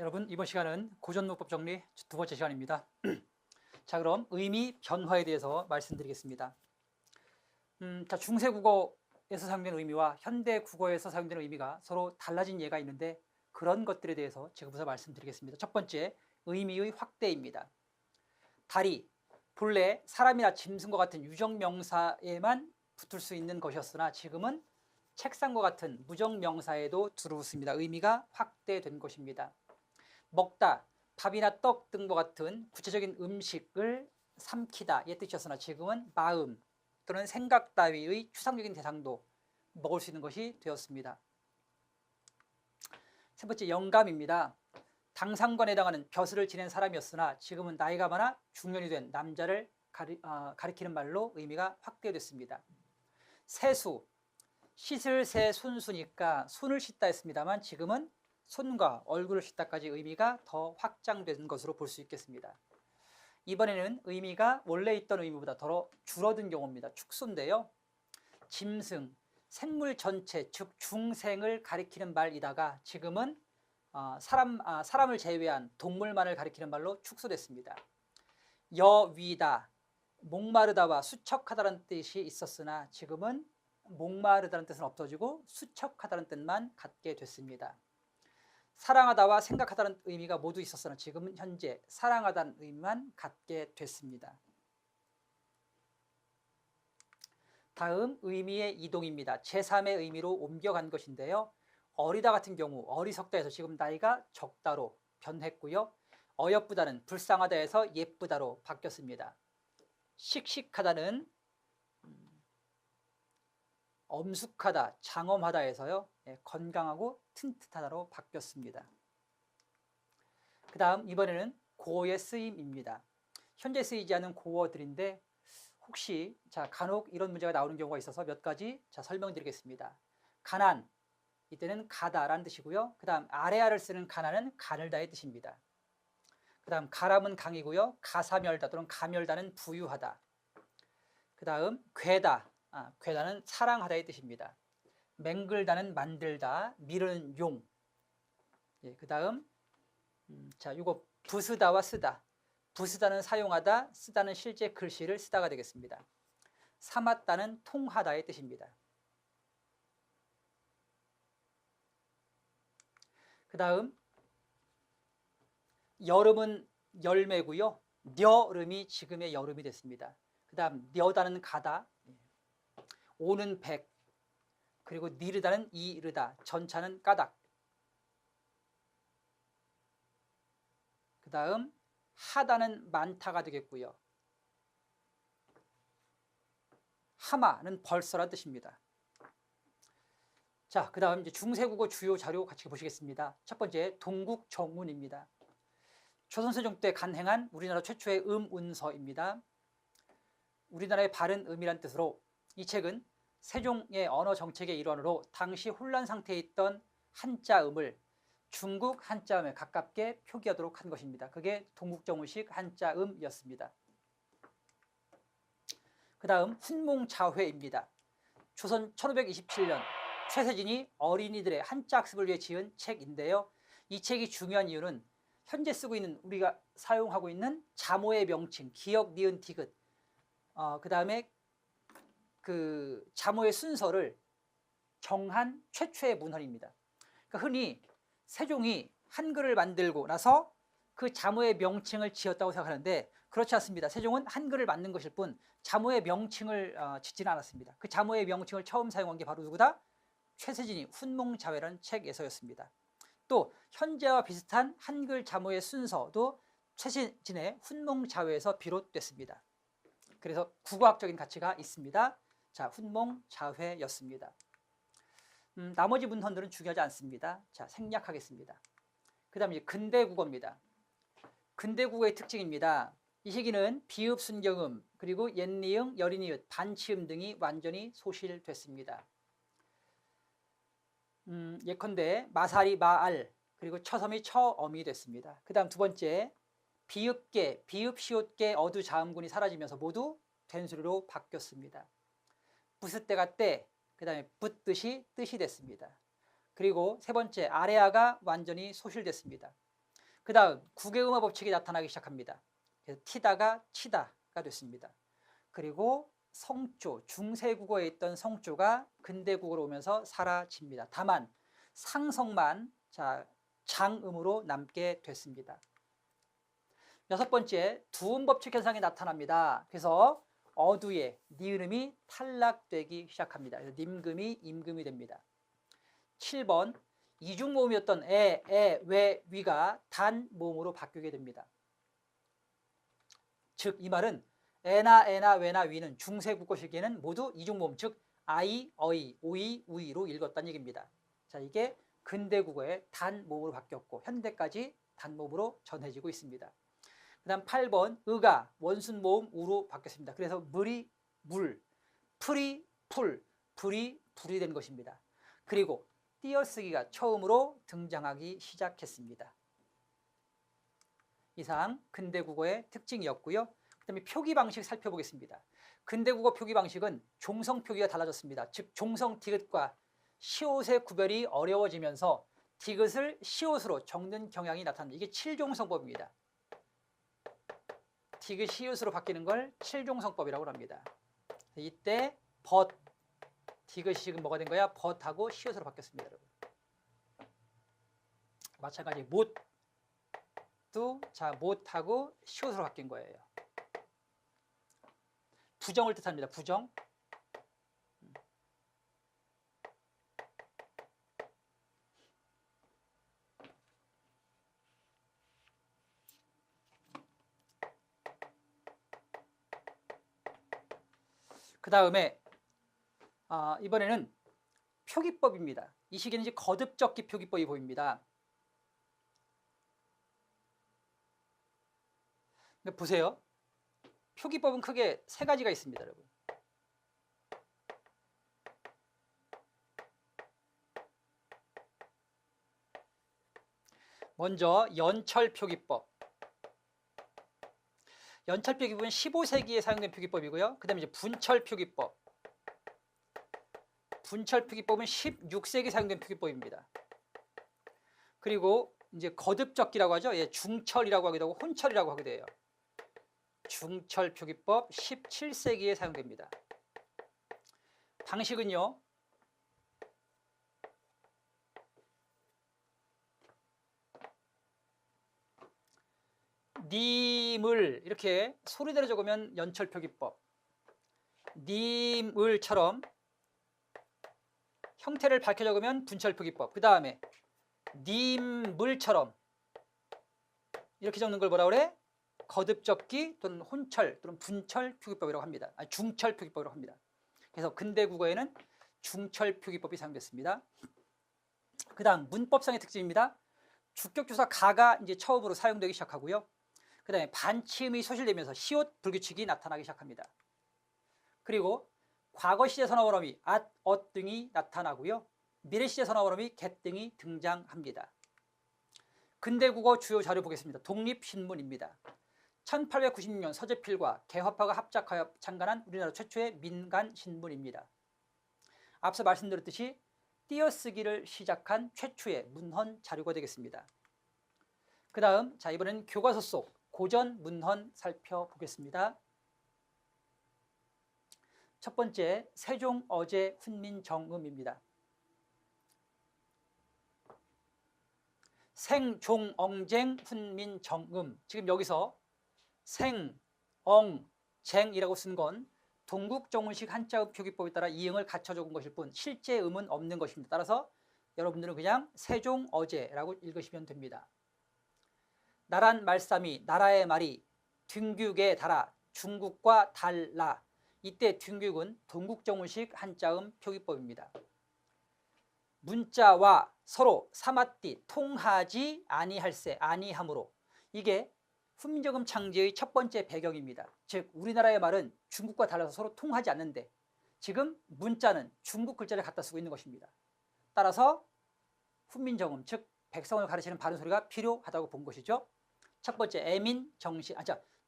여러분, 이번 시간은 고전문법 정리 두 번째 시간입니다. 자, 그럼 의미 변화에 대해서 말씀드리겠습니다. 자, 중세국어에서 사용되는 의미와 현대국어에서 사용되는 의미가 서로 달라진 예가 있는데 그런 것들에 대해서 지금부터 말씀드리겠습니다. 첫 번째, 의미의 확대입니다. 다리, 본래 사람이나 짐승과 같은 유정명사에만 붙을 수 있는 것이었으나 지금은 책상과 같은 무정명사에도 두루붙습니다. 의미가 확대된 것입니다. 먹다, 밥이나 떡 등과 같은 구체적인 음식을 삼키다의 뜻이었으나 지금은 마음 또는 생각 따위의 추상적인 대상도 먹을 수 있는 것이 되었습니다. 세 번째, 영감입니다. 당상관에 해당하는 벼슬을 지낸 사람이었으나 지금은 나이가 많아 중년이 된 남자를 가리키는 말로 의미가 확대됐습니다. 세수, 씻을 새 손수니까 손을 씻다 했습니다만 지금은 손과 얼굴을 씻다까지 의미가 더 확장된 것으로 볼 수 있겠습니다. 이번에는 의미가 원래 있던 의미보다 더 줄어든 경우입니다. 축소인데요. 짐승, 생물 전체, 즉 중생을 가리키는 말이다가 지금은 사람을 제외한 동물만을 가리키는 말로 축소됐습니다. 여위다, 목마르다와 수척하다는 뜻이 있었으나 지금은 목마르다는 뜻은 없어지고 수척하다는 뜻만 갖게 됐습니다. 사랑하다와 생각하다는 의미가 모두 있었으나 지금은 현재 사랑하다는 의미만 갖게 됐습니다. 다음 의미의 이동입니다. 제3의 의미로 옮겨간 것인데요. 어리다 같은 경우 어리석다에서 지금 나이가 적다로 변했고요. 어여쁘다는 불쌍하다에서 예쁘다로 바뀌었습니다. 씩씩하다는 엄숙하다, 장엄하다에서요. 건강하고 튼튼하다로 바뀌었습니다. 그 다음 이번에는 고어의 쓰임입니다. 현재 쓰이지 않은 고어들인데 혹시 간혹 이런 문제가 나오는 경우가 있어서 몇 가지 설명드리겠습니다. 가난, 이때는 가다라는 뜻이고요. 그 다음 아레아를 쓰는 가난은 가늘다의 뜻입니다. 그 다음 가람은 강이고요. 가사멸다 또는 가멸다는 부유하다. 그 다음 괴다, 괴다는 사랑하다의 뜻입니다. 맹글다는 만들다, 미르는 용. 그 다음 이거 부스다와 쓰다. 부스다는 사용하다, 쓰다는 실제 글씨를 쓰다가 되겠습니다. 삼았다는 통하다의 뜻입니다. 그 다음 여름은 열매고요. 여름이 지금의 여름이 됐습니다. 그 다음 녀다는 가다, 오는 백, 그리고 니르다는 이르다, 전차는 까닭. 그 다음 하다는 많다가 되겠고요. 하마는 벌써란 뜻입니다. 자, 그 다음 이제 중세국어 주요 자료 같이 보시겠습니다. 첫 번째, 동국정운입니다. 조선세종 때 간행한 우리나라 최초의 음운서입니다. 우리나라의 바른 음이란 뜻으로 이 책은 세종의 언어 정책의 일환으로 당시 혼란 상태에 있던 한자음을 중국 한자음에 가깝게 표기하도록 한 것입니다. 그게 동국정운식 한자음이었습니다. 그 다음 훈몽자회입니다. 조선 1527년 최세진이 어린이들의 한자 학습을 위해 지은 책인데요. 이 책이 중요한 이유는 현재 쓰고 있는 우리가 사용하고 있는 자모의 명칭, 기역, 니은, 디귿, 그 다음에 그 자모의 순서를 정한 최초의 문헌입니다. 그러니까 흔히 세종이 한글을 만들고 나서 그 자모의 명칭을 지었다고 생각하는데 그렇지 않습니다. 세종은 한글을 만든 것일 뿐 자모의 명칭을 짓지는 않았습니다. 그 자모의 명칭을 처음 사용한 게 바로 누구다? 최세진이 훈몽자회라는 책에서였습니다. 또 현재와 비슷한 한글 자모의 순서도 최세진의 훈몽자회에서 비롯됐습니다. 그래서 국어학적인 가치가 있습니다. 자, 훈몽자회였습니다. 나머지 문헌들은 중요하지 않습니다. 자, 생략하겠습니다. 그 다음 이제 근대국어입니다. 근대국어의 특징입니다. 이 시기는 비읍, 순경음, 그리고 옛니응, 여린이읒, 반치음 등이 완전히 소실됐습니다. 예컨대 마사리, 마알, 그리고 처섬이 처엄이 됐습니다. 그 다음 두 번째, 비읍계, 비읍, 시옷계, 어두, 자음군이 사라지면서 모두 된수리로 바뀌었습니다. 부스때가 때, 그 다음에 붓듯이 뜻이 됐습니다. 그리고 세 번째, 아레아가 완전히 소실됐습니다. 그 다음 국외음화 법칙이 나타나기 시작합니다. 그래서 티다가 치다가 됐습니다. 그리고 성조, 중세국어에 있던 성조가 근대국어로 오면서 사라집니다. 다만 상성만 장음으로 남게 됐습니다. 여섯 번째, 두음법칙 현상이 나타납니다. 그래서 어두의 니은음이 탈락되기 시작합니다. 그래서 님금이 임금이 됩니다. 7번, 이중모음이었던 왜, 위가 단모음으로 바뀌게 됩니다. 즉 이 말은 에나, 왜나, 위는 중세국어 시기에는 모두 이중모음, 즉 아이, 어이, 오이, 우이로 읽었다는 얘기입니다. 자, 이게 근대국어의 단모음으로 바뀌었고 현대까지 단모음으로 전해지고 있습니다. 그 다음 8번, 의가 원순모음 우로 바뀌었습니다. 그래서 물이 물, 풀이 풀, 불이 불이 된 것입니다. 그리고 띄어쓰기가 처음으로 등장하기 시작했습니다. 이상 근대국어의 특징이었고요. 그 다음에 표기 방식 살펴보겠습니다. 근대국어 표기 방식은 종성 표기가 달라졌습니다. 즉 종성 디귿과 시옷의 구별이 어려워지면서 디귿을 시옷으로 적는 경향이 나타납니다. 이게 칠종성법입니다. 디귿 시옷으로 바뀌는 걸 칠종성법이라고 합니다. 이때 벗, 디귿이 지금 뭐가 된 거야? 벗하고 시옷으로 바뀌었습니다. 여러분. 마찬가지 못도 못하고 시옷으로 바뀐 거예요. 부정을 뜻합니다. 부정. 그 다음에 이번에는 표기법입니다. 이 시기는 이제 거듭적기 표기법이 보입니다. 보세요. 표기법은 크게 세 가지가 있습니다, 여러분. 먼저 연철 표기법. 연철 표기법은 15세기에 사용된 표기법이고요. 그 다음에 이제 분철 표기법. 분철 표기법은 16세기 사용된 표기법입니다. 그리고 이제 거듭적기라고 하죠. 예, 중철이라고 하기도 하고 혼철이라고 하기도 해요. 중철 표기법 17세기에 사용됩니다. 방식은요. 님을 이렇게 소리대로 적으면 연철 표기법. 님을처럼 형태를 밝혀 적으면 분철 표기법. 그 다음에 님물처럼 이렇게 적는 걸 뭐라 그래? 거듭적기 또는 혼철 또는 분철 표기법이라고 합니다. 중철 표기법이라고 합니다. 그래서 근대 국어에는 중철 표기법이 사용됐습니다. 그 다음 문법상의 특징입니다. 주격조사 가가 이제 처음으로 사용되기 시작하고요. 그 다음에 반치음이 소실되면서 시옷 불규칙이 나타나기 시작합니다. 그리고 과거시제 선어원어미 앗, 엇 등이 나타나고요. 미래시제 선어원어미 겟 등이 등장합니다. 근대국어 주요 자료 보겠습니다. 독립신문입니다. 1896년 서재필과 개화파가 합작하여 창간한 우리나라 최초의 민간신문입니다. 앞서 말씀드렸듯이 띄어쓰기를 시작한 최초의 문헌 자료가 되겠습니다. 그 다음 이번에는 교과서 속 고전 문헌 살펴보겠습니다. 첫 번째 세종 어제 훈민정음입니다. 생종엉쟁 훈민정음. 지금 여기서 생, 엉, 쟁이라고 쓴 건 동국정운식 한자음 표기법에 따라 이응을 갖춰 적은 것일 뿐 실제 음은 없는 것입니다. 따라서 여러분들은 그냥 세종어제라고 읽으시면 됩니다. 나란 말싸미, 나라의 말이 둔국에 달아 중국과 달라. 이때 둔국은 동국정운식 한자음 표기법입니다. 문자와 서로 사마띠 통하지 아니할세 아니함으로. 이게 훈민정음 창제의 첫 번째 배경입니다. 즉 우리나라의 말은 중국과 달라서 서로 통하지 않는데 지금 문자는 중국 글자를 갖다 쓰고 있는 것입니다. 따라서 훈민정음 즉 백성을 가르치는 바른 소리가 필요하다고 본 것이죠. 첫 번째 애민 정신,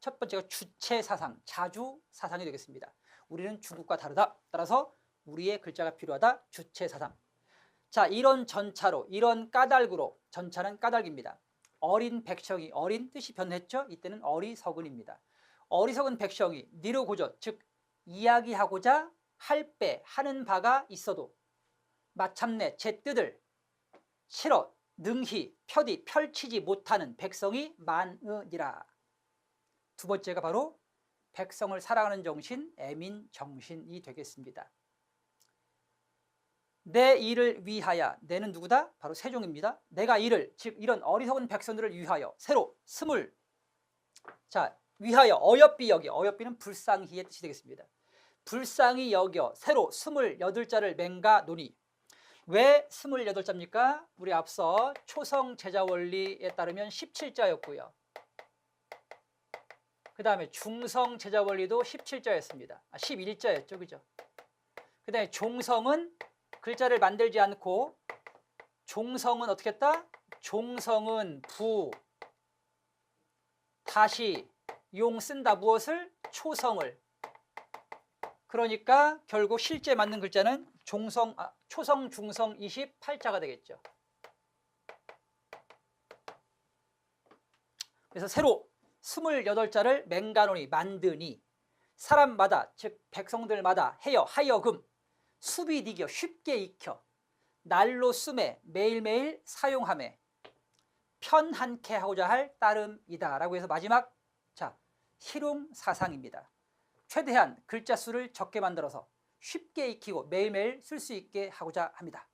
첫 번째가 주체 사상, 자주 사상이 되겠습니다. 우리는 중국과 다르다. 따라서 우리의 글자가 필요하다. 주체 사상. 자, 이런 전차로, 이런 까닭으로, 전차는 까닭입니다. 어린 백성이, 어린 뜻이 변했죠. 이때는 어리석은입니다. 어리석은 백성이 니로 고저, 즉 이야기하고자 할 배, 하는 바가 있어도 마침내 제 뜻을 실어 능히 편히 펼치지 못하는 백성이 많으니라. 두 번째가 바로 백성을 사랑하는 정신, 애민 정신이 되겠습니다. 내 일을 위하여, 내는 누구다? 바로 세종입니다. 내가 이를, 즉 이런 어리석은 백성들을 위하여 새로 스물, 자 위하여 어여삐 여기, 어여삐는 불쌍히의 뜻이 되겠습니다. 불쌍히 여겨 새로 28자를 맹가노니. 왜 28자입니까? 우리 앞서 초성 제자 원리에 따르면 17자였고요. 그 다음에 중성 제자 원리도 17자였습니다. 11자였죠. 그죠? 그 다음에 종성은 글자를 만들지 않고, 종성은 어떻게 했다? 종성은 부, 다시 용 쓴다. 무엇을? 초성을. 그러니까 결국 실제 맞는 글자는 초성 중성 28자가 되겠죠. 그래서 새로 28자를 맹가노니, 만드니, 사람마다, 즉 백성들마다 하여금 수비디겨, 쉽게 익혀, 날로 쓰매, 매일매일 사용하매, 편한케 하고자 할 따름이다 라고 해서 마지막, 자 실용사상입니다. 최대한 글자 수를 적게 만들어서 쉽게 익히고 매일매일 쓸 수 있게 하고자 합니다.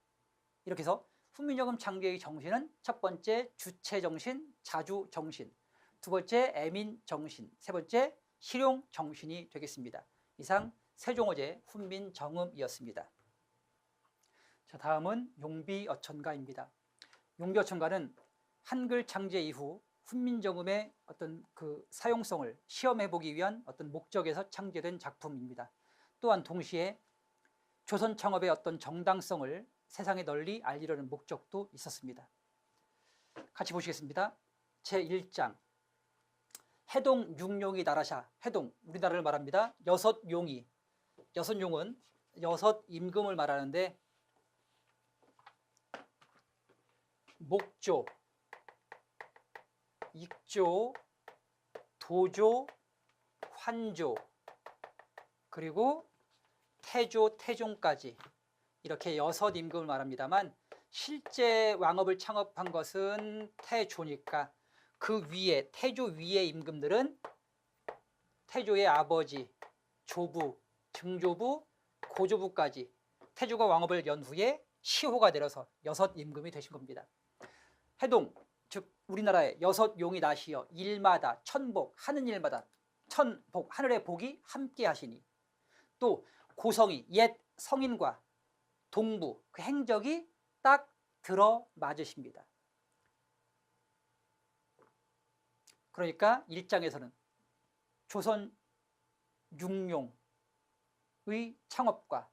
이렇게 해서 훈민정음 창조의 정신은 첫 번째 주체정신, 자주정신, 두 번째 애민정신, 세 번째 실용정신이 되겠습니다. 이상 세종어제 훈민정음이었습니다. 자, 다음은 용비어천가입니다. 용비어천가는 한글 창제 이후 훈민정음의 어떤 그 사용성을 시험해보기 위한 어떤 목적에서 창제된 작품입니다. 또한 동시에 조선 창업의 어떤 정당성을 세상에 널리 알리려는 목적도 있었습니다. 같이 보시겠습니다. 제1장 해동 육룡이 나라샤. 해동, 우리나라를 말합니다. 여섯 용이, 여섯 용은 여섯 임금을 말하는데, 목조, 익조, 도조, 환조, 그리고 태조, 태종까지 이렇게 여섯 임금을 말합니다만, 실제 왕업을 창업한 것은 태조니까 그 위에, 태조 위의 임금들은 태조의 아버지, 조부, 증조부, 고조부까지 태조가 왕업을 연 후에 시호가 내려서 여섯 임금이 되신 겁니다. 해동, 즉 우리나라에 여섯 용이 나시어 일마다 천복, 하는 일마다 천복, 하늘의 복이 함께 하시니, 또 고성이 옛 성인과 동부, 그 행적이 딱 들어맞으십니다. 그러니까 1장에서는 조선 육룡의 창업과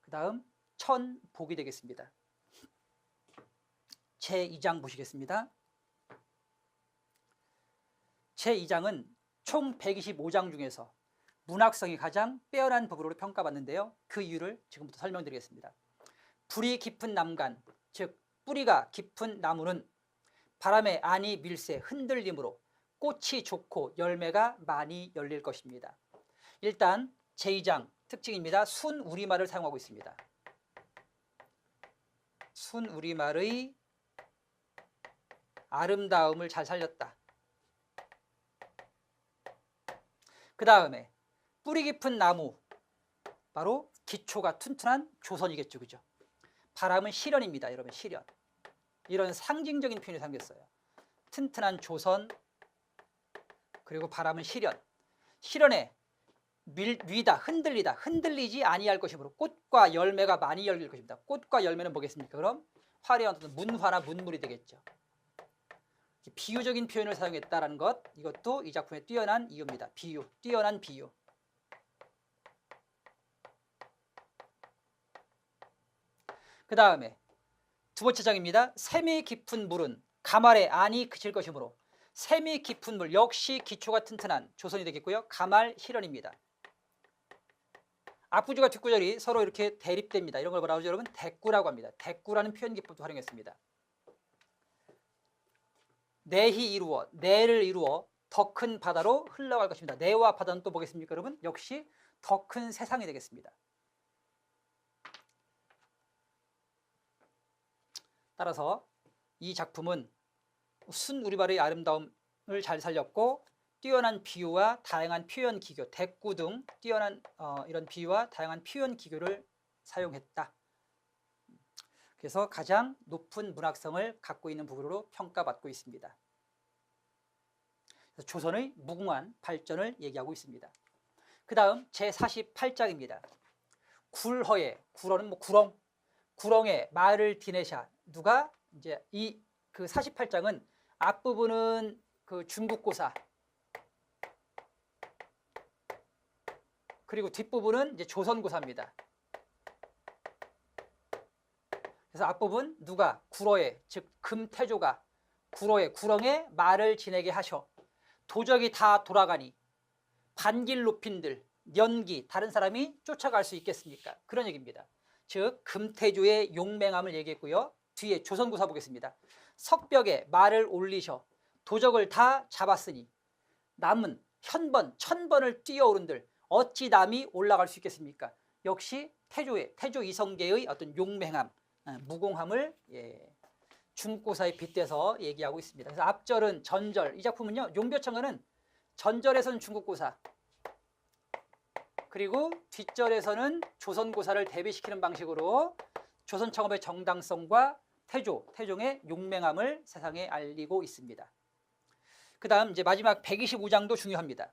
그 다음 천복이 되겠습니다. 제2장 보시겠습니다. 제2장은 총 125장 중에서 문학성이 가장 빼어난 법으로 평가받는데요. 그 이유를 지금부터 설명드리겠습니다. 불이 깊은 남간, 즉 뿌리가 깊은 나무는 바람에 안이 밀새 흔들림으로 꽃이 좋고 열매가 많이 열릴 것입니다. 일단 제2장 특징입니다. 순우리말을 사용하고 있습니다. 순우리말의 아름다움을 잘 살렸다. 그 다음에 뿌리 깊은 나무, 바로 기초가 튼튼한 조선이겠죠. 그죠? 바람은 실현입니다. 여러분, 실현. 이런 상징적인 표현이 생겼어요. 튼튼한 조선, 그리고 바람은 실현. 실현에 위다, 흔들리다, 흔들리지 아니할 것이므로 꽃과 열매가 많이 열릴 것입니다. 꽃과 열매는 뭐겠습니까? 그럼 화려한 어떤 문화나 문물이 되겠죠. 비유적인 표현을 사용했다는 것, 이것도 이 작품의 뛰어난 이유입니다. 비유, 뛰어난 비유. 그 다음에 두 번째 장입니다. 샘이 깊은 물은 가말에 안이 그칠 것이므로, 샘이 깊은 물 역시 기초가 튼튼한 조선이 되겠고요. 가말 실현입니다. 앞구절과 뒷구절이 서로 이렇게 대립됩니다. 이런 걸 뭐라고 하죠, 여러분? 대꾸라고 합니다. 대꾸라는 표현 기법도 활용했습니다. 내히 이루어, 내를 이루어 더 큰 바다로 흘러갈 것입니다. 내와 바다는 또 뭐겠습니까, 여러분? 역시 더 큰 세상이 되겠습니다. 따라서 이 작품은 순 우리말의 아름다움을 잘 살렸고 뛰어난 비유와 다양한 표현 기교, 대꾸 등 뛰어난 이런 비유와 다양한 표현 기교를 사용했다. 그래서 가장 높은 문학성을 갖고 있는 부분으로 평가받고 있습니다. 그래서 조선의 무궁한 발전을 얘기하고 있습니다. 그 다음 제48장입니다. 굴허에, 굴어는 뭐 구렁, 구렁에 말을 디내샤. 누가 이제 그 48장은 앞부분은 그 중국고사, 그리고 뒷부분은 이제 조선고사입니다. 그래서 앞부분 누가 굴어에, 즉 금태조가 굴어에, 구렁에 말을 지내게 하셔. 도적이 다 돌아가니 반길 높인들 연기 다른 사람이 쫓아갈 수 있겠습니까? 그런 얘기입니다. 즉 금태조의 용맹함을 얘기했고요. 뒤에 조선고사 보겠습니다. 석벽에 말을 올리셔. 도적을 다 잡았으니 남은 현번, 천번을 뛰어오른들 어찌 남이 올라갈 수 있겠습니까? 역시 태조 이성계의 어떤 용맹함, 무공함을 중국고사에 빗대서 얘기하고 있습니다. 그래서 앞절은 전절, 이 작품은요, 용벼천가는 전절에서는 중국고사, 그리고 뒷절에서는 조선고사를 대비시키는 방식으로 조선 창업의 정당성과 태종의 용맹함을 세상에 알리고 있습니다. 그 다음 이제 마지막 125장도 중요합니다.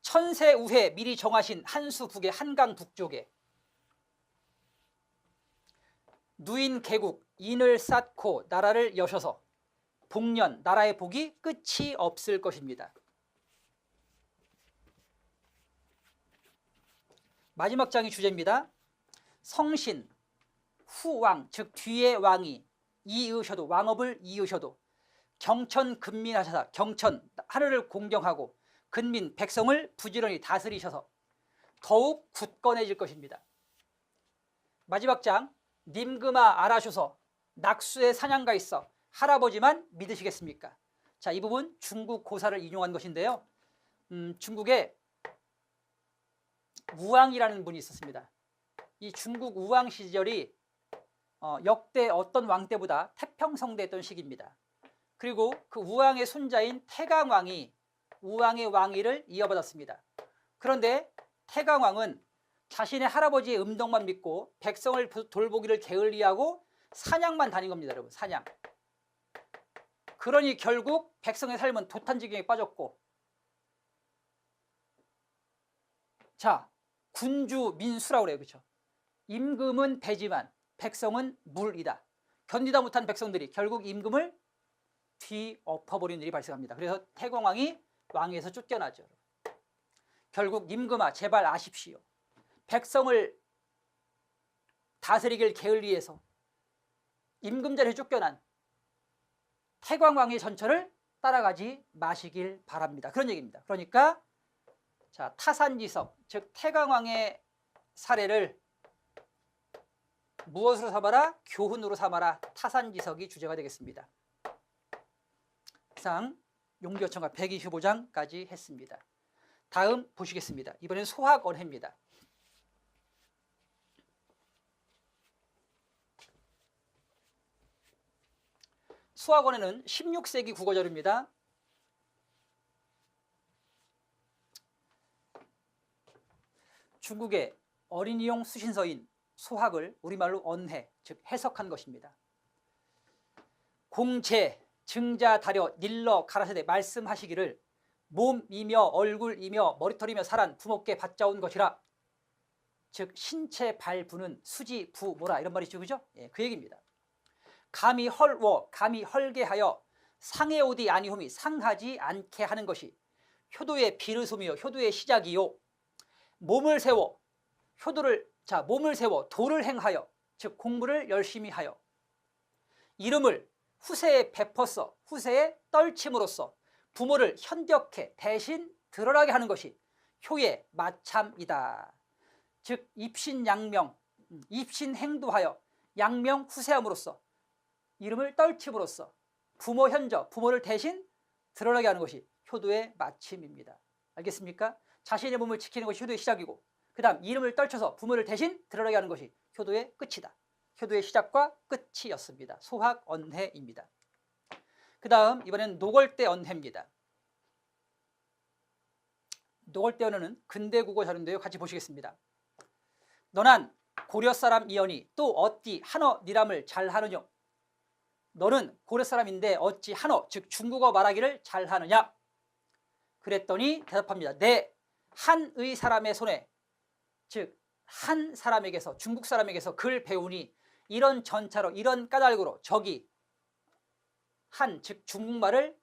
천세우회 미리 정하신 한수 북의 한강 북쪽에 누인 개국 인을 쌓고 나라를 여셔서 복년 나라의 복이 끝이 없을 것입니다. 마지막 장이 주제입니다. 성신 후왕, 즉 뒤에 왕이 이으셔도, 왕업을 이으셔도 경천 근민하셔서, 경천 하늘을 공경하고 근민 백성을 부지런히 다스리셔서 더욱 굳건해질 것입니다. 마지막 장 님그마 알아셔서 낙수의 사냥가 있어 할아버지만 믿으시겠습니까? 자, 이 부분 중국 고사를 인용한 것인데요. 중국에 우왕이라는 분이 있었습니다. 이 중국 우왕 시절이 역대 어떤 왕 때보다 태평성대했던 시기입니다. 그리고 그 우왕의 손자인 태강왕이 우왕의 왕위를 이어받았습니다. 그런데 태강왕은 자신의 할아버지의 음덕만 믿고 백성을 돌보기를 게을리하고 사냥만 다닌 겁니다, 여러분. 사냥. 그러니 결국 백성의 삶은 도탄지경에 빠졌고, 자, 군주 민수라고 그래요, 그렇죠? 임금은 배지만 백성은 물이다. 견디다 못한 백성들이 결국 임금을 뒤엎어버리는 일이 발생합니다. 그래서 태공왕이 왕위에서 쫓겨나죠. 결국 임금아 제발 아십시오. 백성을 다스리길 게을리해서 임금 자리에 쫓겨난 태광왕의 전철을 따라가지 마시길 바랍니다. 그런 얘기입니다. 그러니까 자, 타산지석, 즉 태광왕의 사례를 무엇으로 삼아라? 교훈으로 삼아라. 타산지석이 주제가 되겠습니다. 이상 용기어천가 125장까지 했습니다. 다음 보시겠습니다. 이번엔 소학언해입니다. 소학언해는 16세기 국어절입니다. 중국의 어린이용 수신서인 소학을 우리말로 언해, 즉 해석한 것입니다. 공제, 증자, 다려, 닐러, 가라사대 말씀하시기를 몸이며 얼굴이며 머리털이며 살한 부모께 받자온 것이라. 즉 신체 발부는 수지 부 뭐라 이런 말이죠, 그죠? 예, 그 얘기입니다. 감히 헐워, 감히 헐게하여 상해 오디 아니홈이 상하지 않게 하는 것이 효도의 비르솜이요 효도의 시작이요. 몸을 세워 몸을 세워 도를 행하여, 즉 공부를 열심히 하여 이름을 후세에 베풀어 후세에 떨침으로써 부모를 현격해 대신 드러나게 하는 것이 효의 마참이다. 즉 입신양명, 입신행도하여 양명 후세함으로써 이름을 떨침으로써 부모 현저, 부모를 대신 드러나게 하는 것이 효도의 마침입니다. 알겠습니까? 자신의 몸을 지키는 것이 효도의 시작이고 그 다음 이름을 떨쳐서 부모를 대신 드러나게 하는 것이 효도의 끝이다. 효도의 시작과 끝이었습니다. 소학언해입니다. 그 다음 이번엔 노걸대 언해입니다. 노걸대 언해는 근대 국어 자료인데요. 같이 보시겠습니다. 너난 고려 사람 이언이 또 어찌 한어 니람을 잘하느냐. 너는 고려 사람인데 어찌 한어 즉 중국어 말하기를 잘하느냐. 그랬더니 대답합니다. 네, 한의 사람의 손에 즉 한 사람에게서 중국 사람에게서 글 배우니 이런 전차로 이런 까닭으로 저기 한 즉 중국말을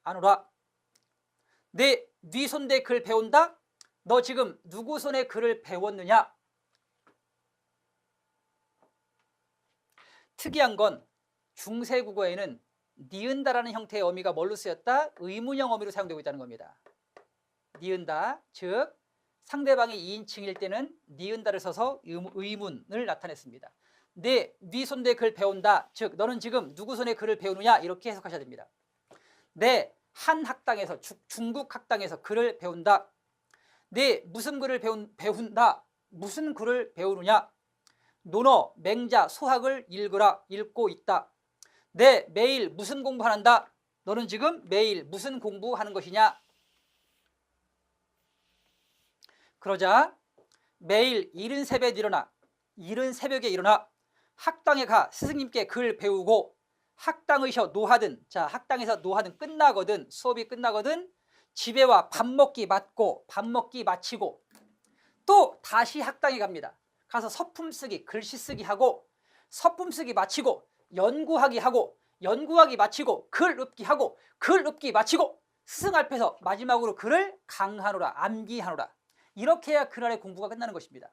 아노라. 네 손대 글 배운다? 너 지금 누구 손에 글을 배웠느냐? 특이한 건 중세국어에는 니은다라는 형태의 어미가 뭘로 쓰였다? 의문형 어미로 사용되고 있다는 겁니다. 니은다, 즉 상대방이 2인칭일 때는 니은다를 써서 의문을 나타냈습니다. 네 손대 글 배운다, 즉 너는 지금 누구 손에 글을 배우느냐 이렇게 해석하셔야 됩니다. 네, 한 학당에서 중국 학당에서 글을 배운다. 네, 무슨 글을 배운다. 무슨 글을 배우느냐. 논어, 맹자, 소학을 읽으라. 읽고 있다. 네, 매일 무슨 공부한다. 너는 지금 매일 무슨 공부하는 것이냐. 그러자 매일 이른 새벽에 일어나 학당에 가 스승님께 글 배우고 학당의서 노하든 자 학당에서 노하든 끝나거든 수업이 끝나거든 집에 와 밥 먹기 마치고 또 다시 학당에 갑니다. 가서 서품 쓰기 글씨 쓰기 하고 서품 쓰기 마치고 연구하기 마치고 글 읊기 마치고 스승 앞에서 마지막으로 글을 강하노라 암기하노라. 이렇게 해야 그날의 공부가 끝나는 것입니다.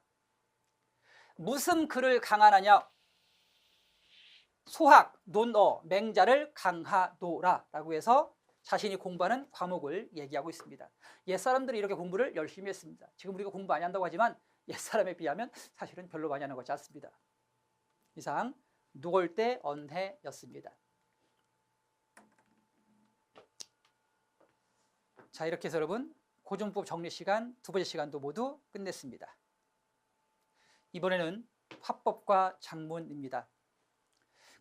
무슨 글을 강하느냐. 소학, 논어, 맹자를 강하노라 라고 해서 자신이 공부하는 과목을 얘기하고 있습니다. 옛사람들이 이렇게 공부를 열심히 했습니다. 지금 우리가 공부 많이 한다고 하지만 옛사람에 비하면 사실은 별로 많이 하는 것 같지 않습니다. 이상 노걸대 언해였습니다. 자, 이렇게 해서 여러분 고전법 정리 시간 두 번째 시간도 모두 끝냈습니다. 이번에는 화법과 작문입니다.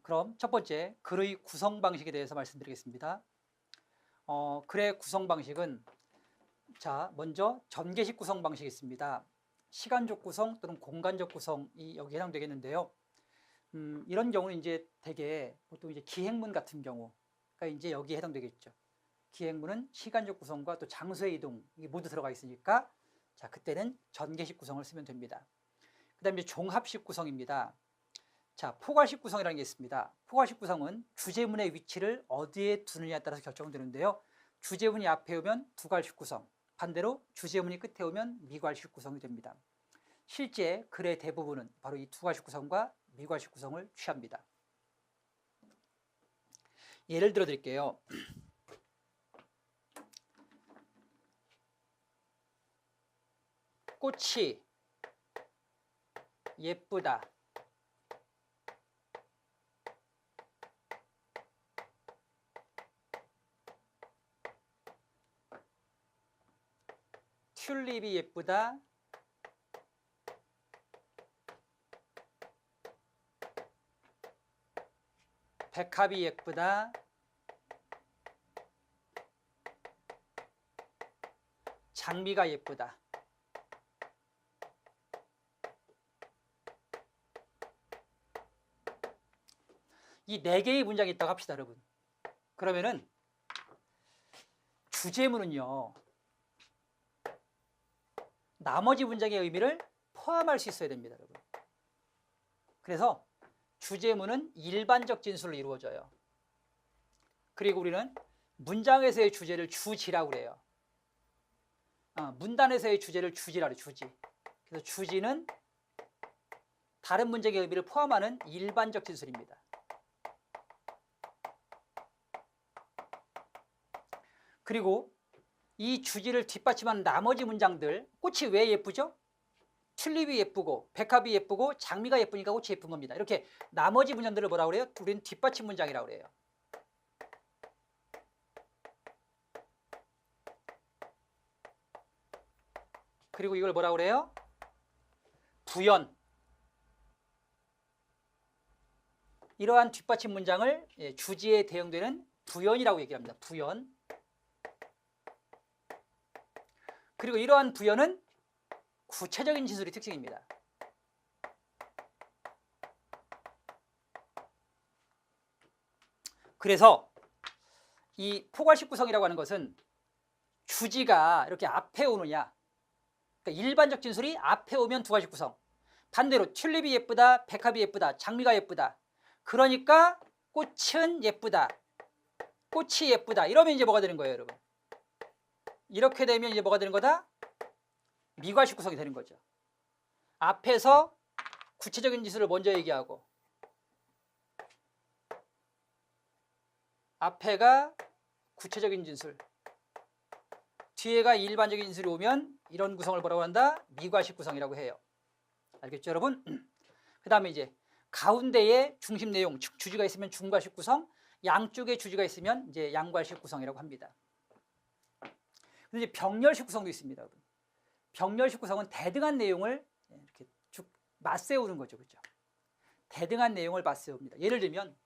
그럼 첫 번째 글의 구성 방식에 대해서 말씀드리겠습니다. 글의 구성 방식은 자 먼저 전개식 구성 방식이 있습니다. 시간적 구성 또는 공간적 구성이 여기 해당되겠는데요. 이런 경우는 이제 대개 보통 이제 기행문 같은 경우가 이제 여기에 해당되겠죠. 기행문은 시간적 구성과 또 장소의 이동 이게 모두 들어가 있으니까 자 그때는 전개식 구성을 쓰면 됩니다. 그다음에 종합식 구성입니다. 자 포괄식 구성이라는 게 있습니다. 포괄식 구성은 주제문의 위치를 어디에 두느냐에 따라서 결정되는데요. 주제문이 앞에 오면 두괄식 구성, 반대로 주제문이 끝에 오면 미괄식 구성이 됩니다. 실제 글의 대부분은 바로 이 두괄식 구성과 미괄식 구성을 취합니다. 예를 들어 드릴게요. 꽃이 예쁘다. 튤립이 예쁘다. 백합이 예쁘다. 장미가 예쁘다. 이 네 개의 문장이 있다고 합시다, 여러분. 그러면은 주제문은요. 나머지 문장의 의미를 포함할 수 있어야 됩니다, 여러분. 그래서 주제문은 일반적 진술로 이루어져요. 그리고 우리는 문장에서의 주제를 주지라고 그래요. 문단에서의 주제를 주지라고 해요, 주지. 그래서 주지는 다른 문장의 의미를 포함하는 일반적 진술입니다. 그리고 이 주지를 뒷받침하는 나머지 문장들, 꽃이 왜 예쁘죠? 튤립이 예쁘고 백합이 예쁘고 장미가 예쁘니까 꽃이 예쁜 겁니다. 이렇게 나머지 문장들을 뭐라고 그래요? 우리는 뒷받침 문장이라고 그래요. 그리고 이걸 뭐라고 그래요? 부연. 이러한 뒷받침 문장을 주지에 대응되는 부연이라고 얘기합니다. 부연. 그리고 이러한 부연은 구체적인 진술이 특징입니다. 그래서 이 포괄식 구성이라고 하는 것은 주지가 이렇게 앞에 오느냐, 그러니까 일반적 진술이 앞에 오면 두 가지 구성, 반대로 튤립이 예쁘다, 백합이 예쁘다, 장미가 예쁘다, 그러니까 꽃은 예쁘다, 꽃이 예쁘다, 이러면 이제 뭐가 되는 거예요, 여러분? 이렇게 되면 이제 뭐가 되는 거다? 미괄식 구성이 되는 거죠. 앞에서 구체적인 진술을 먼저 얘기하고 앞에가 구체적인 진술, 뒤에가 일반적인 진술이 오면 이런 구성을 뭐라고 한다? 미괄식 구성이라고 해요. 알겠죠, 여러분? 그 다음에 이제 가운데에 중심 내용, 즉 주지가 있으면 중괄식 구성, 양쪽에 주지가 있으면 이제 양괄식 구성이라고 합니다. 근데 이제 병렬식 구성도 있습니다, 여러분. 병렬식 구성은 대등한 내용을 이렇게 쭉 맞세우는 거죠, 그렇죠? 대등한 내용을 맞세웁니다. 예를 들면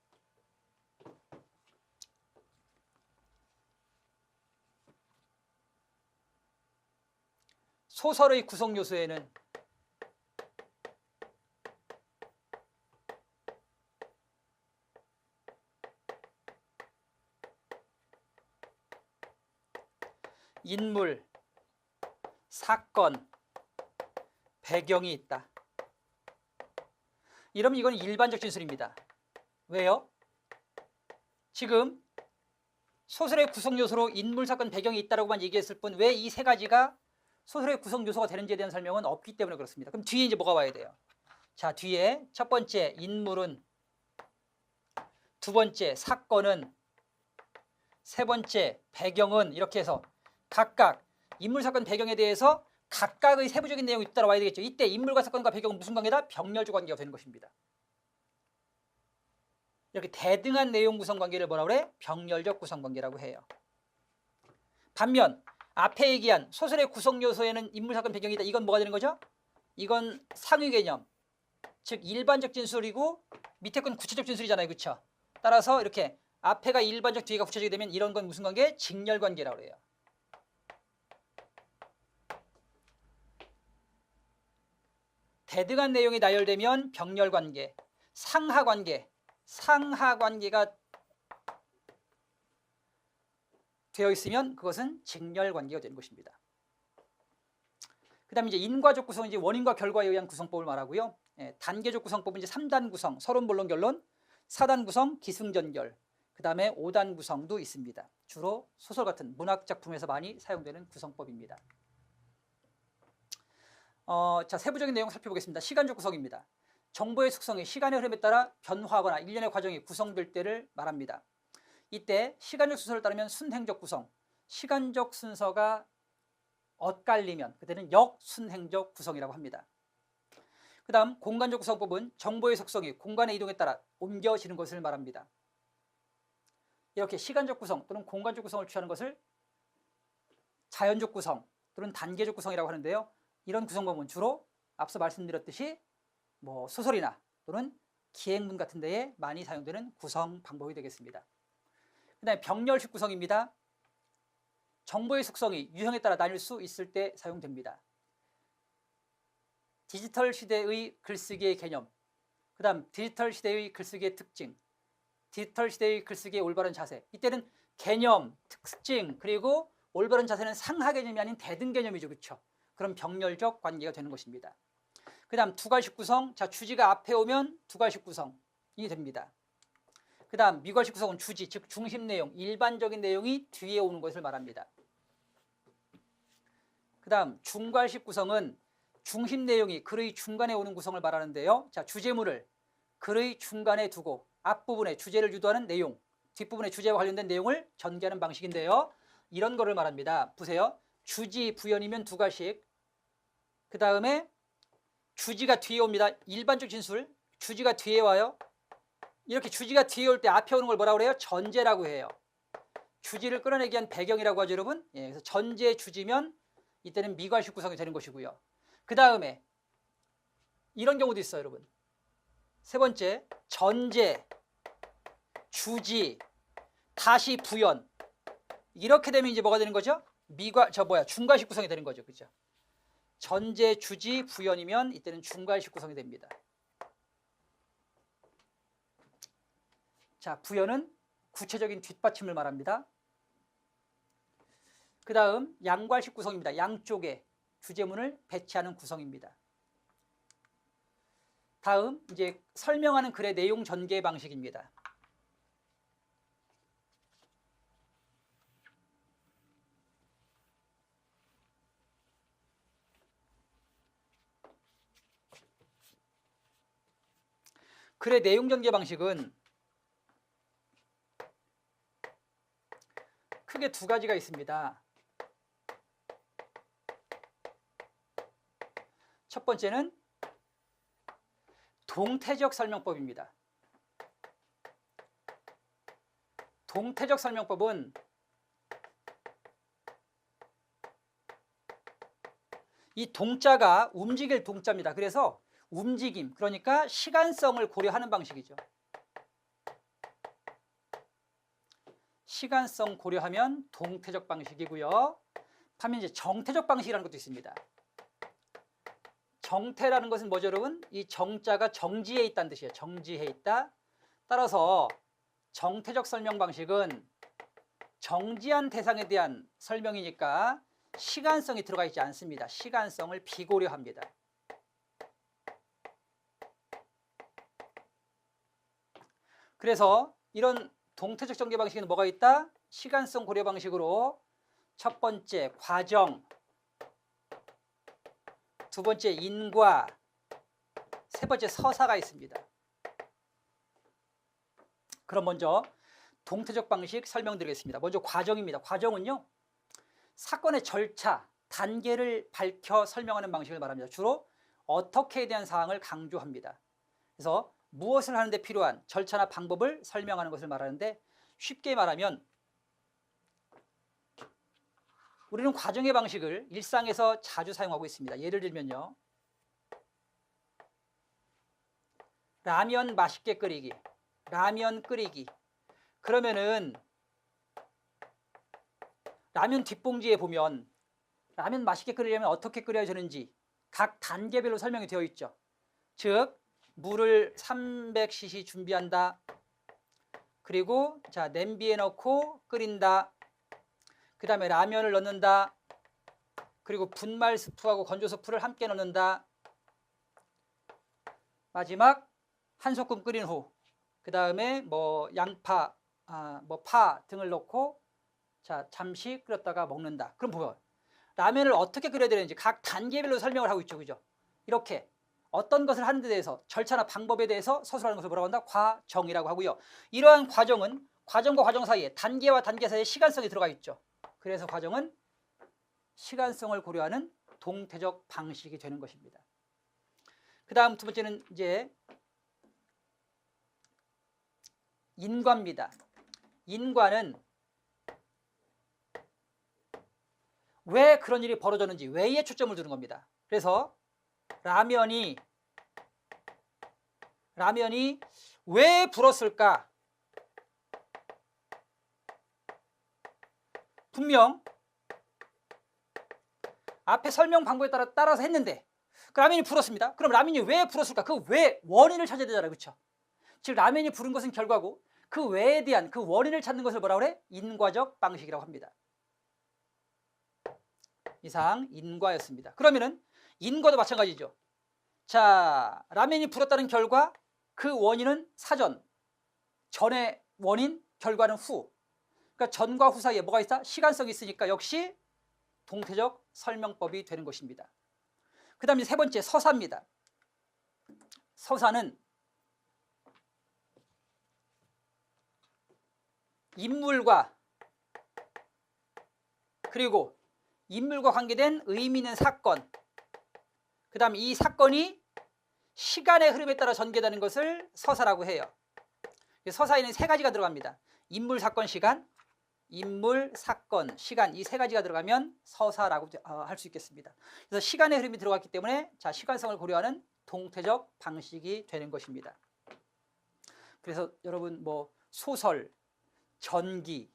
소설의 구성 요소에는 인물, 사건, 배경이 있다. 이러면 이건 일반적 진술입니다. 왜요? 지금 소설의 구성 요소로 인물, 사건, 배경이 있다라고만 얘기했을 뿐 왜 이 세 가지가 소설의 구성 요소가 되는지에 대한 설명은 없기 때문에 그렇습니다. 그럼 뒤에 이제 뭐가 와야 돼요? 자, 뒤에 첫 번째 인물은, 두 번째 사건은, 세 번째 배경은, 이렇게 해서 각각 인물, 사건, 배경에 대해서 각각의 세부적인 내용이 따라와야 되겠죠. 이때 인물과 사건과 배경은 무슨 관계다? 병렬적 관계가 되는 것입니다. 이렇게 대등한 내용 구성 관계를 뭐라고 그래? 병렬적 구성 관계라고 해요. 반면 앞에 얘기한 소설의 구성 요소에는 인물, 사건, 배경이다. 이건 뭐가 되는 거죠? 이건 상위 개념, 즉 일반적 진술이고 밑에 건 구체적 진술이잖아요, 그렇죠? 따라서 이렇게 앞에가 일반적, 뒤에가 구체적이 되면 이런 건 무슨 관계? 직렬 관계라고 해요. 대등한 내용이 나열되면 병렬 관계, 상하 관계, 상하 관계가 되어 있으면 그것은 직렬 관계가 되는 것입니다. 그 다음에 이제 인과적 구성은 이제 원인과 결과에 의한 구성법을 말하고요. 단계적 구성법은 이제 3단 구성, 서론, 본론, 결론, 4단 구성, 기승전결, 그 다음에 5단 구성도 있습니다. 주로 소설 같은 문학 작품에서 많이 사용되는 구성법입니다. 자, 세부적인 내용 살펴보겠습니다. 시간적 구성입니다. 정보의 속성이 시간의 흐름에 따라 변화하거나 일련의 과정이 구성될 때를 말합니다. 이때 시간적 순서를 따르면 순행적 구성, 시간적 순서가 엇갈리면 그때는 역순행적 구성이라고 합니다. 그 다음 공간적 구성법은 정보의 속성이 공간의 이동에 따라 옮겨지는 것을 말합니다. 이렇게 시간적 구성 또는 공간적 구성을 취하는 것을 자연적 구성 또는 단계적 구성이라고 하는데요. 이런 구성법은 주로 앞서 말씀드렸듯이 뭐 소설이나 또는 기행문 같은 데에 많이 사용되는 구성 방법이 되겠습니다. 그 다음에 병렬식 구성입니다. 정보의 속성이 유형에 따라 나뉠 수 있을 때 사용됩니다. 디지털 시대의 글쓰기의 개념, 그 다음 디지털 시대의 글쓰기의 특징, 디지털 시대의 글쓰기의 올바른 자세. 이때는 개념, 특징, 그리고 올바른 자세는 상하 개념이 아닌 대등 개념이죠, 그렇죠? 그런 병렬적 관계가 되는 것입니다. 그 다음 두괄식 구성, 자 주지가 앞에 오면 두괄식 구성이 됩니다. 그 다음 미괄식 구성은 주지, 즉 중심 내용, 일반적인 내용이 뒤에 오는 것을 말합니다. 그 다음 중괄식 구성은 중심 내용이 글의 중간에 오는 구성을 말하는데요. 자 주제물을 글의 중간에 두고 앞부분에 주제를 유도하는 내용, 뒷부분에 주제와 관련된 내용을 전개하는 방식인데요. 이런 거를 말합니다. 보세요. 주지 부연이면 두괄식, 그 다음에 주지가 뒤에 옵니다. 일반적 진술, 주지가 뒤에 와요. 이렇게 주지가 뒤에 올 때 앞에 오는 걸 뭐라고 그래요? 전제라고 해요. 주지를 끌어내기 위한 배경이라고 하죠, 여러분. 예, 그래서 전제 주지면 이때는 미괄식 구성이 되는 것이고요. 그 다음에 이런 경우도 있어요, 여러분. 세 번째, 전제, 주지, 다시 부연. 이렇게 되면 이제 뭐가 되는 거죠? 중괄식 구성이 되는 거죠, 그죠? 전제, 주지, 부연이면 이때는 중괄식 구성이 됩니다. 자, 부연은 구체적인 뒷받침을 말합니다. 그 다음 양괄식 구성입니다. 양쪽에 주제문을 배치하는 구성입니다. 다음 이제 설명하는 글의 내용 전개 방식입니다. 글의 내용 전개 방식은 크게 두 가지가 있습니다. 첫 번째는 동태적 설명법입니다. 동태적 설명법은 이 동자가 움직일 동자입니다. 그래서 움직임, 그러니까 시간성을 고려하는 방식이죠. 시간성 고려하면 동태적 방식이고요. 반면 이제 정태적 방식이라는 것도 있습니다. 정태라는 것은 뭐죠, 여러분? 이 정자가 정지해 있다는 뜻이에요. 정지해 있다. 따라서 정태적 설명 방식은 정지한 대상에 대한 설명이니까 시간성이 들어가 있지 않습니다. 시간성을 비고려합니다. 그래서 이런 동태적 전개 방식에는 뭐가 있다? 시간성 고려 방식으로 첫 번째 과정, 두 번째 인과, 세 번째 서사가 있습니다. 그럼 먼저 동태적 방식 설명드리겠습니다. 먼저 과정입니다. 과정은요, 사건의 절차, 단계를 밝혀 설명하는 방식을 말합니다. 주로 어떻게에 대한 사항을 강조합니다. 그래서 무엇을 하는 데 필요한 절차나 방법을 설명하는 것을 말하는데, 쉽게 말하면 우리는 과정의 방식을 일상에서 자주 사용하고 있습니다. 예를 들면요, 라면 맛있게 끓이기, 라면 끓이기. 그러면은 라면 뒷봉지에 보면 라면 맛있게 끓이려면 어떻게 끓여야 되는지 각 단계별로 설명이 되어 있죠. 즉 물을 300cc 준비한다. 그리고 자, 냄비에 넣고 끓인다. 그 다음에 라면을 넣는다. 그리고 분말 스프하고 건조 스프를 함께 넣는다. 마지막 한 소끔 끓인 후 그 다음에 뭐 양파, 파 등을 넣고 자, 잠시 끓였다가 먹는다. 그럼 보면 라면을 어떻게 끓여야 되는지 각 단계별로 설명을 하고 있죠, 그죠? 이렇게 어떤 것을 하는 데 대해서 절차나 방법에 대해서 서술하는 것을 뭐라고 한다? 과정이라고 하고요. 이러한 과정은 과정과 과정 사이에 단계와 단계 사이에 시간성이 들어가 있죠. 그래서 과정은 시간성을 고려하는 동태적 방식이 되는 것입니다. 그 다음 두 번째는 이제 인과입니다. 인과는 왜 그런 일이 벌어졌는지, 왜에 초점을 두는 겁니다. 그래서 라면이 왜 불었을까? 분명 앞에 설명 방법에 따라서 했는데 그 라면이 불었습니다. 그럼 라면이 왜 불었을까? 그 왜 원인을 찾아야 되잖아요, 그렇죠? 즉 라면이 부른 것은 결과고 그 왜에 대한 그 원인을 찾는 것을 뭐라고 그래? 인과적 방식이라고 합니다. 이상 인과였습니다. 그러면은 인과도 마찬가지죠. 자, 라면이 불었다는 결과, 그 원인은 사전, 전의 원인, 결과는 후. 그러니까 전과 후 사이에 뭐가 있다? 시간성이 있으니까 역시 동태적 설명법이 되는 것입니다. 그 다음에 세 번째 서사입니다. 서사는 인물과 그리고 인물과 관계된 의미 있는 사건, 그 다음 이 사건이 시간의 흐름에 따라 전개되는 것을 서사라고 해요. 서사에는 세 가지가 들어갑니다. 인물, 사건, 시간. 인물, 사건, 시간 이 세 가지가 들어가면 서사라고 할 수 있겠습니다. 그래서 시간의 흐름이 들어갔기 때문에 자, 시간성을 고려하는 동태적 방식이 되는 것입니다. 그래서 여러분 뭐 소설, 전기,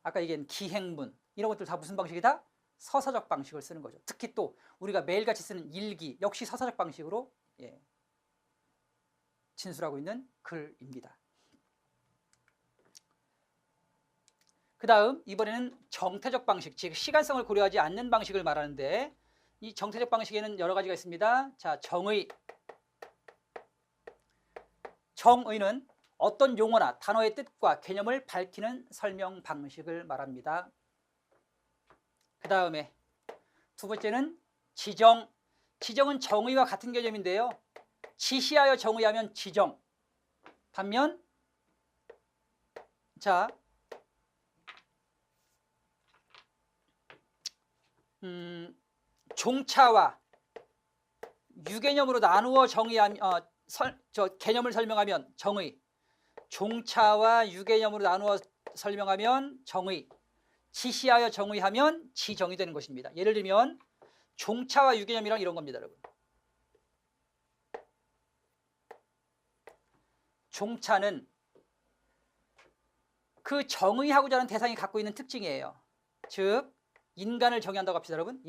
아까 얘기한 기행문 이런 것들 다 무슨 방식이다? 서사적 방식을 쓰는 거죠. 특히 또 우리가 매일같이 쓰는 일기 역시 서사적 방식으로 진술하고 있는 글입니다. 그 다음 이번에는 정태적 방식, 즉 시간성을 고려하지 않는 방식을 말하는데 이 정태적 방식에는 여러 가지가 있습니다. 자, 정의. 정의는 어떤 용어나 단어의 뜻과 개념을 밝히는 설명 방식을 말합니다. 그 다음에 두 번째는 지정. 지정은 정의와 같은 개념인데요. 지시하여 정의하면 지정. 반면 자 종차와 유개념으로 나누어 정의하면 개념을 설명하면 정의. 종차와 유개념으로 나누어 설명하면 정의. 지시하여 정의하면 지정이 되는 것입니다. 예를 들면 종차와 유개념이란 이런 겁니다, 여러분. 종차는 그 정의하고자 하는 대상이 갖고 있는 특징이에요. 즉 인간을 정의한다고 합시다, 여러분.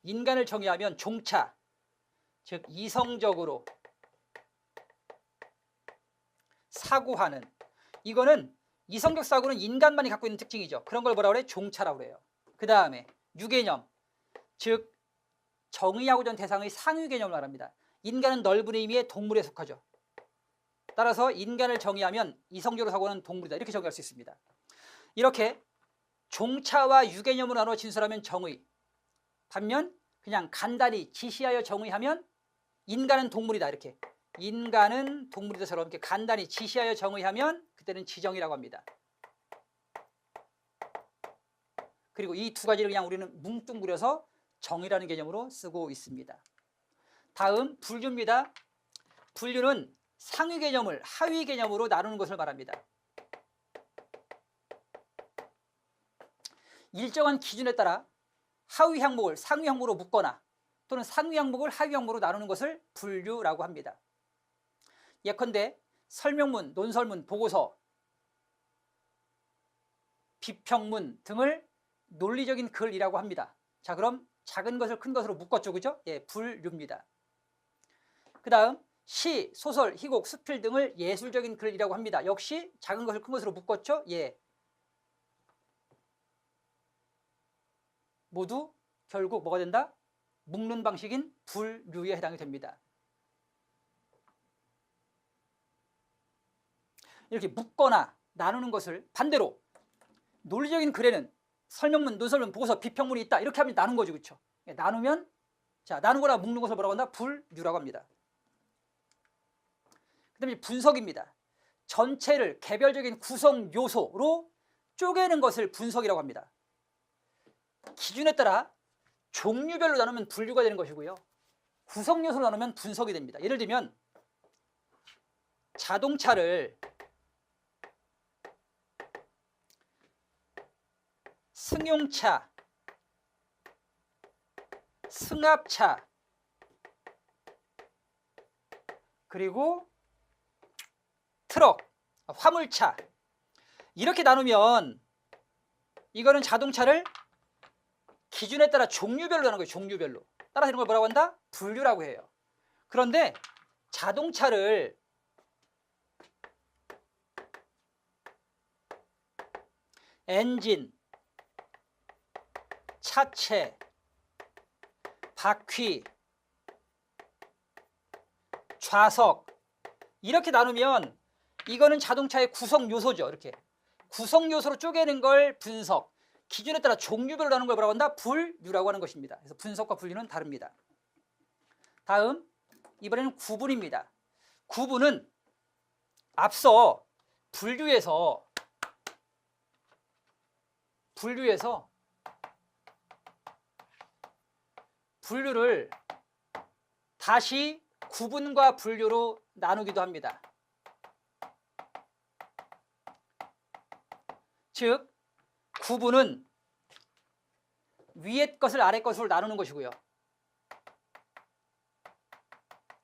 인간을 정의하면 종차, 즉 이성적으로 사고하는, 이거는 이성적 사고는 인간만이 갖고 있는 특징이죠. 그런 걸 뭐라고 그래? 종차라고 그래요. 그 다음에 유개념, 즉 정의하고자 하는 대상의 상위 개념을 말합니다. 인간은 넓은 의미의 동물에 속하죠. 따라서 인간을 정의하면 이성적으로 사고하는 동물이다, 이렇게 정의할 수 있습니다. 이렇게 종차와 유개념으로 나눠 진술하면 정의. 반면 그냥 간단히 지시하여 정의하면 인간은 동물이다, 이렇게. 인간은 동물이다처럼 이렇게 간단히 지시하여 정의하면 그때는 지정이라고 합니다. 그리고 이 두 가지를 그냥 우리는 뭉뚱그려서 정의라는 개념으로 쓰고 있습니다. 다음 분류입니다. 분류는 상위 개념을 하위 개념으로 나누는 것을 말합니다. 일정한 기준에 따라 하위 항목을 상위 항목으로 묶거나 또는 상위 항목을 하위 항목으로 나누는 것을 분류라고 합니다. 예컨대 설명문, 논설문, 보고서, 비평문 등을 논리적인 글이라고 합니다. 자, 그럼 작은 것을 큰 것으로 묶었죠, 그죠? 예, 분류입니다. 그 다음 시, 소설, 희곡, 수필 등을 예술적인 글이라고 합니다. 역시 작은 것을 큰 것으로 묶었죠? 예. 모두 결국 뭐가 된다? 묶는 방식인 분류에 해당이 됩니다. 이렇게 묶거나 나누는 것을 반대로 논리적인 글에는 설명문, 논설문, 보고서, 비평문이 있다, 이렇게 하면 나눈 거죠, 그렇죠? 나누면 자, 나누거나 묶는 것을 뭐라고 한다? 분류라고 합니다. 그 다음에 분석입니다. 전체를 개별적인 구성 요소로 쪼개는 것을 분석이라고 합니다. 기준에 따라 종류별로 나누면 분류가 되는 것이고요, 구성 요소로 나누면 분석이 됩니다. 예를 들면 자동차를 승용차, 승합차, 그리고 트럭, 화물차 이렇게 나누면 이거는 자동차를 기준에 따라 종류별로 나누는 거예요. 종류별로. 따라서 이런 걸 뭐라고 한다? 분류라고 해요. 그런데 자동차를 엔진, 차체, 바퀴, 좌석 이렇게 나누면 이거는 자동차의 구성 요소죠. 이렇게 구성 요소로 쪼개는 걸 분석, 기준에 따라 종류별로 나누는 걸 뭐라고 한다? 분류라고 하는 것입니다. 그래서 분석과 분류는 다릅니다. 다음 이번에는 구분입니다. 구분은 앞서 분류에서 분류를 다시 구분과 분류로 나누기도 합니다. 즉 구분은 위의 것을 아래 것으로 나누는 것이고요.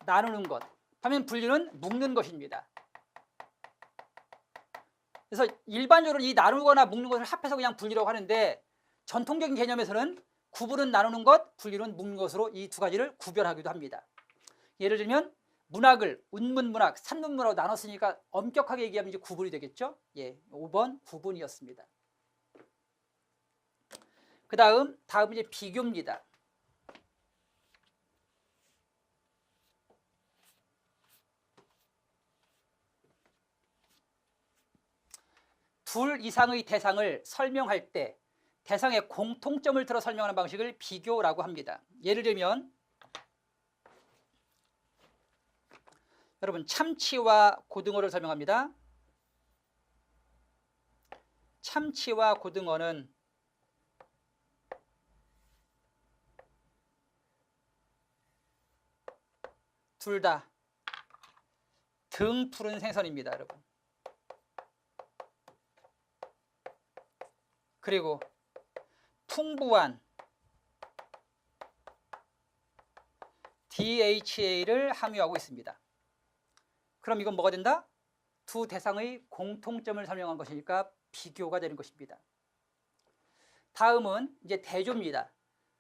나누는 것. 반면 분류는 묶는 것입니다. 그래서 일반적으로 이 나누거나 묶는 것을 합해서 그냥 분류라고 하는데 전통적인 개념에서는 구분은 나누는 것, 분류는 묶는 것으로 이 두 가지를 구별하기도 합니다. 예를 들면 문학을 운문문학, 산문문학으로 나눴으니까 엄격하게 얘기하면 이제 구분이 되겠죠. 예, 5번 구분이었습니다. 다음 이제 비교입니다. 둘 이상의 대상을 설명할 때 대상의 공통점을 들어 설명하는 방식을 비교라고 합니다. 예를 들면 여러분 참치와 고등어를 설명합니다. 참치와 고등어는 둘 다 등 푸른 생선입니다, 여러분. 그리고 풍부한 DHA를 함유하고 있습니다. 그럼 이건 뭐가 된다? 두 대상의 공통점을 설명한 것이니까 비교가 되는 것입니다. 다음은 이제 대조입니다.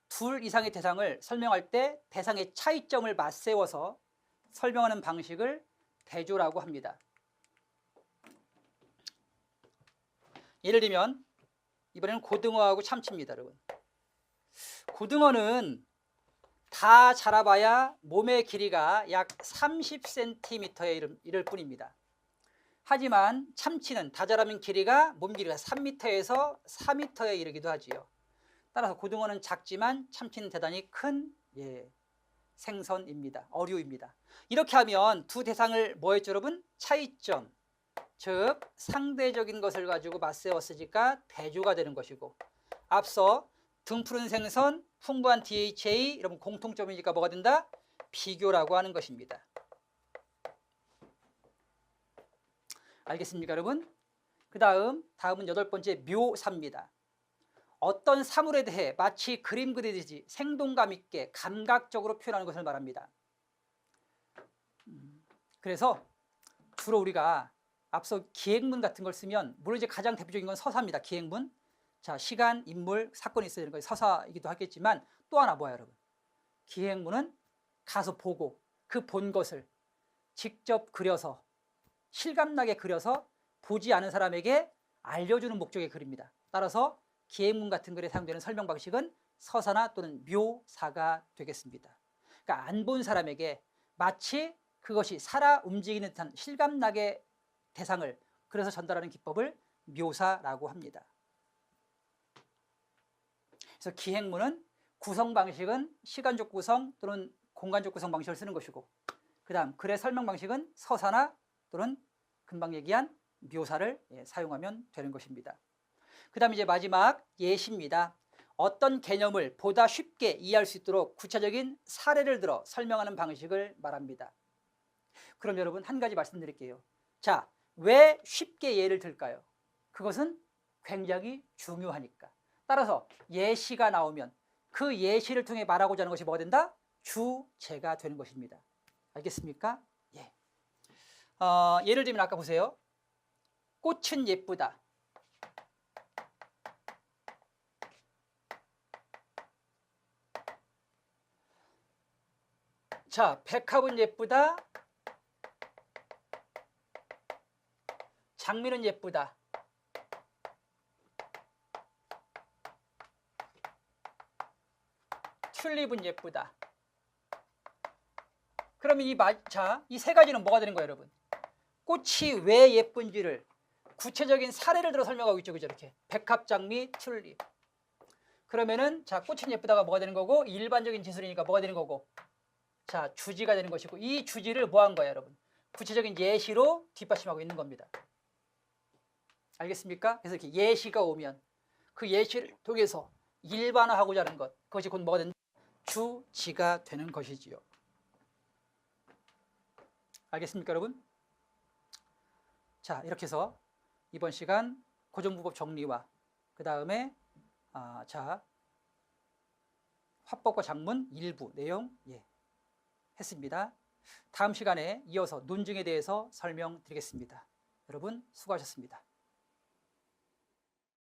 둘 이상의 대상을 설명할 때 대상의 차이점을 맞세워서 설명하는 방식을 대조라고 합니다. 예를 들면 이번에는 고등어하고 참치입니다, 여러분. 고등어는 다 자라봐야 몸의 길이가 약 30cm에 이를 뿐입니다. 하지만 참치는 다 자라면 길이가 몸 길이가 3m에서 4m에 이르기도 하지요. 따라서 고등어는 작지만 참치는 대단히 큰 생선입니다. 어류입니다. 이렇게 하면 두 대상을 뭐 했죠, 여러분? 차이점, 즉 상대적인 것을 가지고 맞세웠으니까 대조가 되는 것이고, 앞서 등푸른 생선, 풍부한 DHA, 여러분 공통점이니까 뭐가 된다? 비교라고 하는 것입니다. 알겠습니까, 여러분? 다음은 8번째 묘사입니다. 어떤 사물에 대해 마치 그림 그리듯이 생동감 있게 감각적으로 표현하는 것을 말합니다. 그래서 주로 우리가 앞서 기행문 같은 걸 쓰면, 물론 이제 가장 대표적인 건 서사입니다. 기행문. 자, 시간, 인물, 사건이 있어야 되는 거예요. 서사이기도 하겠지만 또 하나 뭐야, 여러분? 기행문은 가서 보고 그 본 것을 직접 그려서 실감나게 그려서 보지 않은 사람에게 알려주는 목적의 글입니다. 따라서 기행문 같은 글에 사용되는 설명 방식은 서사나 또는 묘사가 되겠습니다. 그러니까 안 본 사람에게 마치 그것이 살아 움직이는 듯한 실감나게 대상을 그래서 전달하는 기법을 묘사라고 합니다. 그래서 기행문은 구성 방식은 시간적 구성 또는 공간적 구성 방식을 쓰는 것이고, 그다음 글의 설명 방식은 서사나 또는 금방 얘기한 묘사를 사용하면 되는 것입니다. 그다음 이제 마지막 예시입니다. 어떤 개념을 보다 쉽게 이해할 수 있도록 구체적인 사례를 들어 설명하는 방식을 말합니다. 그럼 여러분 한 가지 말씀드릴게요. 자, 왜 쉽게 예를 들까요? 그것은 굉장히 중요하니까. 따라서 예시가 나오면 그 예시를 통해 말하고자 하는 것이 뭐가 된다? 주제가 되는 것입니다. 알겠습니까? 예. 예를 들면 아까 보세요. 꽃은 예쁘다. 자, 백합은 예쁘다. 장미는 예쁘다. 튤립은 예쁘다. 그러면 이 세 가지는 뭐가 되는 거예요, 여러분? 꽃이 왜 예쁜지를 구체적인 사례를 들어 설명하고 있죠, 그죠? 이렇게 백합, 장미, 튤립. 그러면은 자, 꽃은 예쁘다가 뭐가 되는 거고, 일반적인 진술이니까 뭐가 되는 거고, 자, 주지가 되는 것이고, 이 주지를 뭐 한 거예요, 여러분? 구체적인 예시로 뒷받침하고 있는 겁니다. 알겠습니까? 그래서 이렇게 예시가 오면 그 예시를 통해서 일반화하고자 하는 것, 그것이 곧 뭐가 된다? 주지가 되는 것이지요. 알겠습니까, 여러분? 자, 이렇게 해서 이번 시간 고정부법 정리와 그 다음에 화법과 작문 일부 내용 했습니다. 다음 시간에 이어서 논증에 대해서 설명드리겠습니다. 여러분 수고하셨습니다.